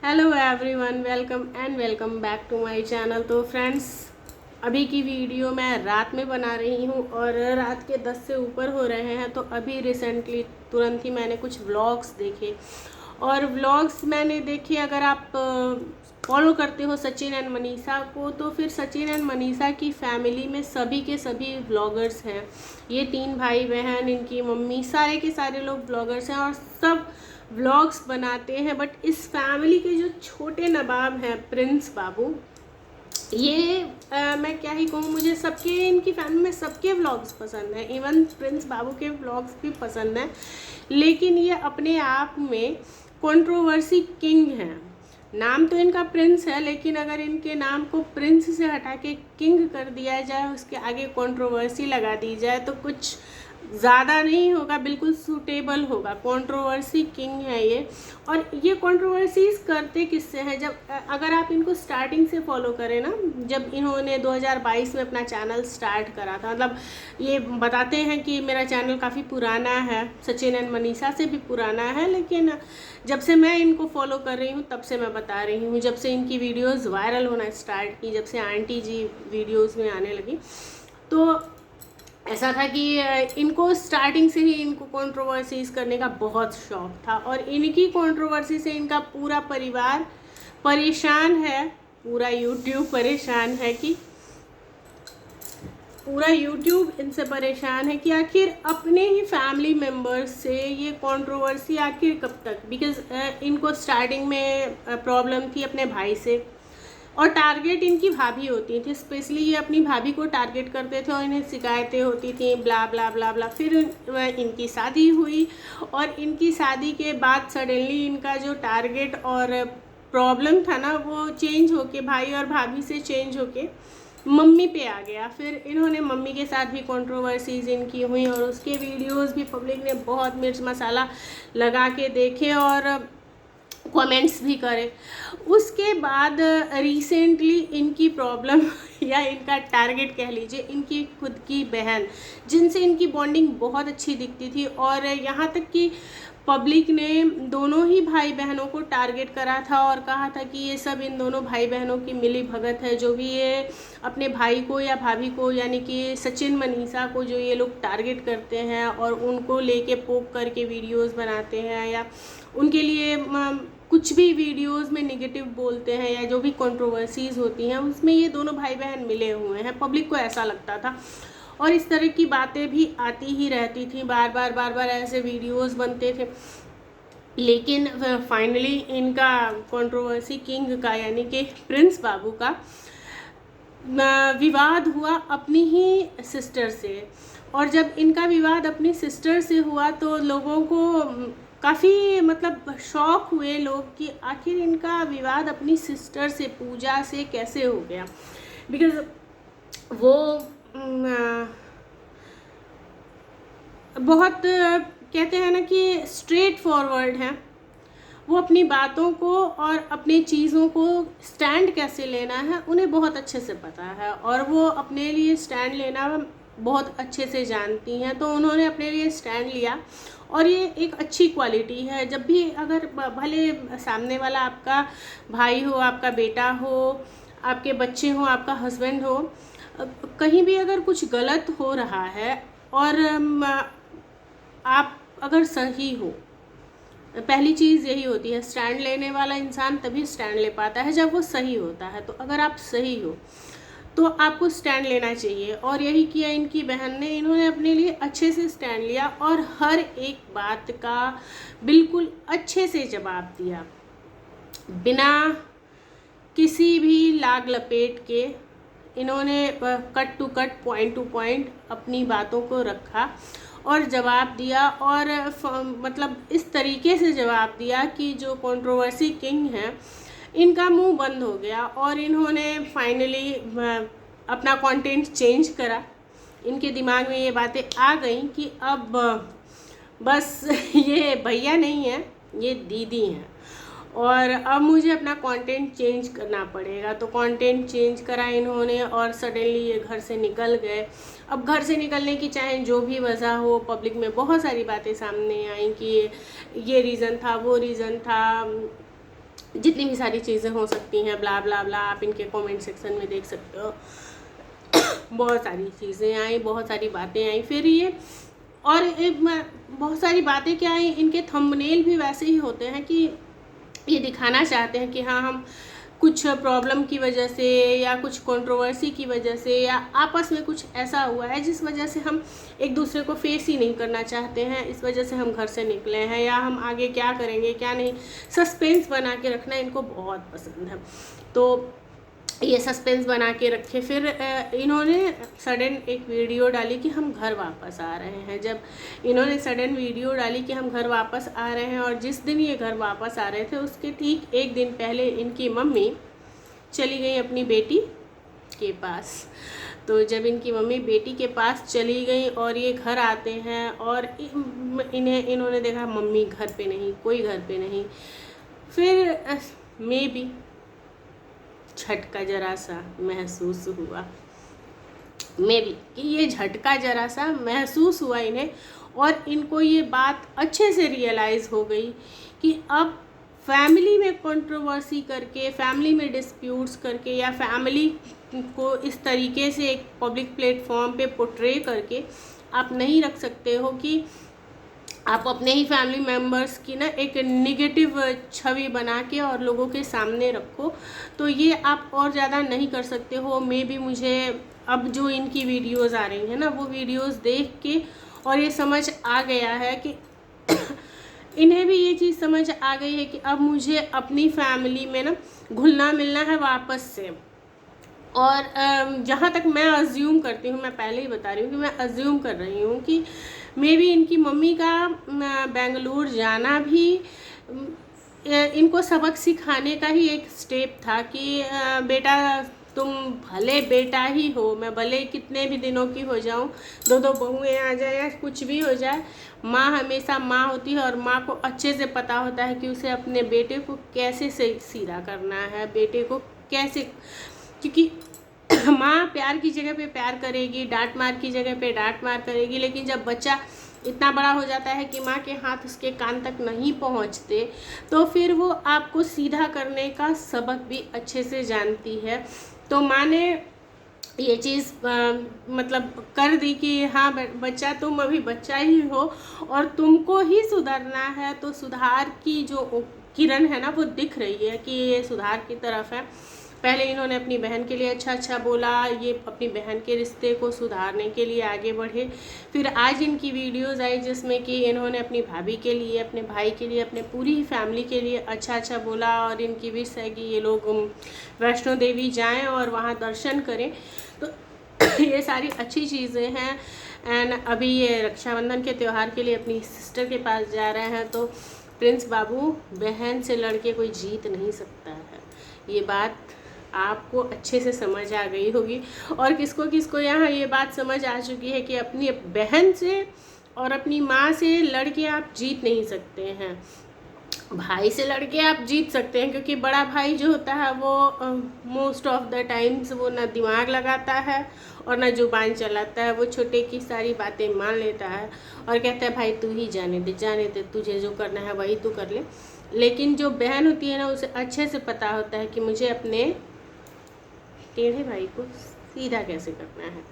Hello everyone, welcome back to my channel. तो friends, अभी की वीडियो मैं रात में बना रही हूँ और रात के 10 से ऊपर हो रहे हैं। तो अभी रिसेंटली तुरंत ही मैंने कुछ व्लॉग्स देखे और व्लॉग्स मैंने देखे। अगर आप फॉलो करते हो सचिन एंड मनीषा को, तो फिर सचिन एंड मनीषा की फैमिली में सभी के सभी व्लॉगर्स हैं। ये 3 भाई बहन, इनकी मम्मी, सारे के सारे लोग व्लॉगर्स हैं और सब व्लॉग्स बनाते हैं। बट इस फैमिली के जो छोटे नवाब हैं प्रिंस बाबू, ये मैं क्या ही कहूँ, मुझे सबके, इनकी फैमिली में सबके व्लॉग्स पसंद हैं। इवन प्रिंस बाबू के व्लॉग्स भी पसंद हैं। लेकिन ये अपने आप में कंट्रोवर्सी किंग हैं। नाम तो इनका प्रिंस है, लेकिन अगर इनके नाम को प्रिंस से हटा के किंग कर दिया जाए, उसके आगे कंट्रोवर्सी लगा दी जाए, तो कुछ ज़्यादा नहीं होगा, बिल्कुल सूटेबल होगा। कंट्रोवर्सी किंग है ये। और ये कंट्रोवर्सीज करते किससे हैं? जब अगर आप इनको स्टार्टिंग से फॉलो करें ना, जब इन्होंने 2022 में अपना चैनल स्टार्ट करा था, मतलब ये बताते हैं कि मेरा चैनल काफ़ी पुराना है, सचिन एंड मनीषा से भी पुराना है, लेकिन जब से मैं इनको फॉलो कर रही हूँ तब से मैं बता रही हूँ, जब से इनकी वीडियोज़ वायरल होना स्टार्ट की, जब से आंटी जी वीडियोज़ में आने लगी, तो ऐसा था कि इनको स्टार्टिंग से ही इनको कंट्रोवर्सीज करने का बहुत शौक था। और इनकी कंट्रोवर्सी से इनका पूरा परिवार परेशान है, पूरा यूट्यूब परेशान है कि पूरा यूट्यूब इनसे परेशान है कि आखिर अपने ही फैमिली मेम्बर्स से ये कंट्रोवर्सी आखिर कब तक। बिकॉज इनको स्टार्टिंग में प्रॉब्लम थी अपने भाई से, और टारगेट इनकी भाभी होती थी। स्पेशली ये अपनी भाभी को टारगेट करते थे और इन्हें शिकायतें होती थी, ब्ला ब्ला ब्ला ब्ला। फिर इनकी शादी हुई और इनकी शादी के बाद सडनली इनका जो टारगेट और प्रॉब्लम था ना, वो चेंज होके भाई और भाभी से चेंज होके मम्मी पे आ गया। फिर इन्होंने मम्मी के साथ भी कंट्रोवर्सीज इनकी हुई और उसके वीडियोस भी पब्लिक ने बहुत मिर्च मसाला लगा के देखे और कमेंट्स भी करे। उसके बाद रिसेंटली इनकी प्रॉब्लम या इनका टारगेट कह लीजिए, इनकी खुद की बहन, जिनसे इनकी बॉन्डिंग बहुत अच्छी दिखती थी, और यहाँ तक कि पब्लिक ने दोनों ही भाई बहनों को टारगेट करा था और कहा था कि ये सब इन दोनों भाई बहनों की मिली भगत है। जो भी ये अपने भाई को या भाभी को, यानी कि सचिन मनीषा को, जो ये लोग टारगेट करते हैं और उनको लेके पोक करके वीडियोस बनाते हैं या उनके लिए कुछ भी वीडियोस में नेगेटिव बोलते हैं या जो भी कंट्रोवर्सीज होती हैं, उसमें ये दोनों भाई बहन मिले हुए हैं। पब्लिक को ऐसा लगता था और इस तरह की बातें भी आती ही रहती थी, बार बार ऐसे वीडियोस बनते थे। लेकिन फाइनली इनका कंट्रोवर्सी किंग का, यानी कि प्रिंस बाबू का, विवाद हुआ अपनी ही सिस्टर से। और जब इनका विवाद अपनी सिस्टर से हुआ तो लोगों को काफ़ी, मतलब शौक हुए लोग कि आखिर इनका विवाद अपनी सिस्टर से, पूजा से कैसे हो गया। बिकॉज वो बहुत कहते हैं ना कि स्ट्रेट फॉरवर्ड हैं। वो अपनी बातों को और अपनी चीज़ों को स्टैंड कैसे लेना है उन्हें बहुत अच्छे से पता है, और वो अपने लिए स्टैंड लेना बहुत अच्छे से जानती हैं। तो उन्होंने अपने लिए स्टैंड लिया और ये एक अच्छी क्वालिटी है। जब भी अगर भले सामने वाला आपका भाई हो, आपका बेटा हो, आपके बच्चे हो, आपका हस्बैंड हो, कहीं भी अगर कुछ गलत हो रहा है और आप अगर सही हो, पहली चीज़ यही होती है, स्टैंड लेने वाला इंसान तभी स्टैंड ले पाता है जब वो सही होता है। तो अगर आप सही हो तो आपको स्टैंड लेना चाहिए, और यही किया इनकी बहन ने। इन्होंने अपने लिए अच्छे से स्टैंड लिया और हर एक बात का बिल्कुल अच्छे से जवाब दिया, बिना किसी भी लाग लपेट के। इन्होंने cut to cut, point to point अपनी बातों को रखा और जवाब दिया, और मतलब इस तरीके से जवाब दिया कि जो कंट्रोवर्सी किंग है इनका मुंह बंद हो गया। और इन्होंने फाइनली अपना कंटेंट चेंज करा। इनके दिमाग में ये बातें आ गई कि अब बस ये भैया नहीं है, ये दीदी हैं, और अब मुझे अपना कंटेंट चेंज करना पड़ेगा। तो कंटेंट चेंज करा इन्होंने और सडनली ये घर से निकल गए। अब घर से निकलने की चाहे जो भी वजह हो, पब्लिक में बहुत सारी बातें सामने आई कि ये रीज़न था, वो रीज़न था, जितनी भी सारी चीज़ें हो सकती हैं, ब्ला ब्ला ब्ला, आप इनके कमेंट सेक्शन में देख सकते हो। बहुत सारी चीज़ें आई, बहुत सारी बातें आई, फिर ये और बहुत सारी बातें क्या आई, इनके थंबनेल भी वैसे ही होते हैं कि ये दिखाना चाहते हैं कि हाँ, हम कुछ प्रॉब्लम की वजह से या कुछ कंट्रोवर्सी की वजह से या आपस में कुछ ऐसा हुआ है जिस वजह से हम एक दूसरे को फेस ही नहीं करना चाहते हैं, इस वजह से हम घर से निकले हैं, या हम आगे क्या करेंगे क्या नहीं, सस्पेंस बना के रखना इनको बहुत पसंद है। तो ये सस्पेंस बना के रखे। फिर इन्होंने सडन एक वीडियो डाली कि हम घर वापस आ रहे हैं। जब इन्होंने सडन वीडियो डाली कि हम घर वापस आ रहे हैं, और जिस दिन ये घर वापस आ रहे थे उसके ठीक एक दिन पहले इनकी मम्मी चली गई अपनी बेटी के पास। तो जब इनकी मम्मी बेटी के पास चली गई और ये घर आते हैं और इन्होंने देखा मम्मी घर पे नहीं, कोई घर पे नहीं। फिर मे बी झटका जरा सा महसूस हुआ, मे बी कि ये झटका जरा सा महसूस हुआ इन्हें, और इनको ये बात अच्छे से रियलाइज़ हो गई कि अब फैमिली में कंट्रोवर्सी करके, फैमिली में डिस्प्यूट्स करके, या फैमिली को इस तरीके से एक पब्लिक प्लेटफॉर्म पे पोर्ट्रे करके आप नहीं रख सकते हो कि आप अपने ही फैमिली मेम्बर्स की ना एक नेगेटिव छवि बना के और लोगों के सामने रखो। तो ये आप और ज़्यादा नहीं कर सकते हो। मे बी मुझे अब जो इनकी वीडियोस आ रही हैं ना, वो वीडियोस देख के और ये समझ आ गया है कि इन्हें भी ये चीज़ समझ आ गई है कि अब मुझे अपनी फैमिली में ना घुलना मिलना है वापस से। और जहाँ तक मैं अज्यूम करती हूँ, मैं पहले ही बता रही हूँ कि मैं अज्यूम कर रही हूँ कि मे बी इनकी मम्मी का बेंगलुरु जाना भी इनको सबक सिखाने का ही एक स्टेप था कि बेटा तुम भले बेटा ही हो, मैं भले कितने भी दिनों की हो जाऊँ, दो बहुएं आ जाए या कुछ भी हो जाए, माँ हमेशा माँ होती है और माँ को अच्छे से पता होता है कि उसे अपने बेटे को कैसे सीधा करना है, बेटे को कैसे, क्योंकि माँ प्यार की जगह पे प्यार करेगी, डांट मार की जगह पे डांट मार करेगी, लेकिन जब बच्चा इतना बड़ा हो जाता है कि माँ के हाथ उसके कान तक नहीं पहुँचते, तो फिर वो आपको सीधा करने का सबक भी अच्छे से जानती है। तो माँ ने ये चीज़ मतलब कर दी कि हाँ बच्चा, तुम अभी बच्चा ही हो और तुमको ही सुधरना है। तो सुधार की जो किरण है ना, वो दिख रही है कि ये सुधार की तरफ है। पहले इन्होंने अपनी बहन के लिए अच्छा बोला, ये अपनी बहन के रिश्ते को सुधारने के लिए आगे बढ़े। फिर आज इनकी वीडियोस आई जिसमें कि इन्होंने अपनी भाभी के लिए, अपने भाई के लिए, अपने पूरी ही फैमिली के लिए अच्छा बोला, और इनकी विश है कि ये लोग वैष्णो देवी जाएं और वहाँ दर्शन करें। तो ये सारी अच्छी चीज़ें हैं। एंड अभी ये रक्षाबंधन के त्यौहार के लिए अपनी सिस्टर के पास जा रहे हैं। तो प्रिंस बाबू, बहन से लड़के कोई जीत नहीं सकता है, ये बात आपको अच्छे से समझ आ गई होगी। और किसको किसको यहाँ ये बात समझ आ चुकी है कि अपनी बहन से और अपनी माँ से लड़के आप जीत नहीं सकते हैं, भाई से लड़के आप जीत सकते हैं, क्योंकि बड़ा भाई जो होता है वो मोस्ट ऑफ द टाइम्स वो ना दिमाग लगाता है और ना जुबान चलाता है, वो छोटे की सारी बातें मान लेता है और कहता है भाई तू ही जाने दे, तुझे जो करना है वही तू कर ले। लेकिन जो बहन होती है ना, उसे अच्छे से पता होता है कि मुझे अपने टेढ़े भाई को सीधा कैसे करना है।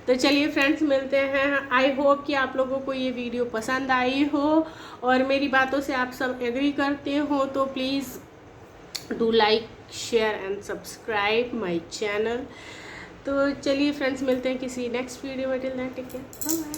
तो चलिए फ्रेंड्स, मिलते हैं। आई होप कि आप लोगों को ये वीडियो पसंद आई हो और मेरी बातों से आप सब एग्री करते हो। तो please do like, share and subscribe my channel. तो चलिए फ्रेंड्स, मिलते हैं किसी नेक्स्ट वीडियो में। Till then take care, bye bye.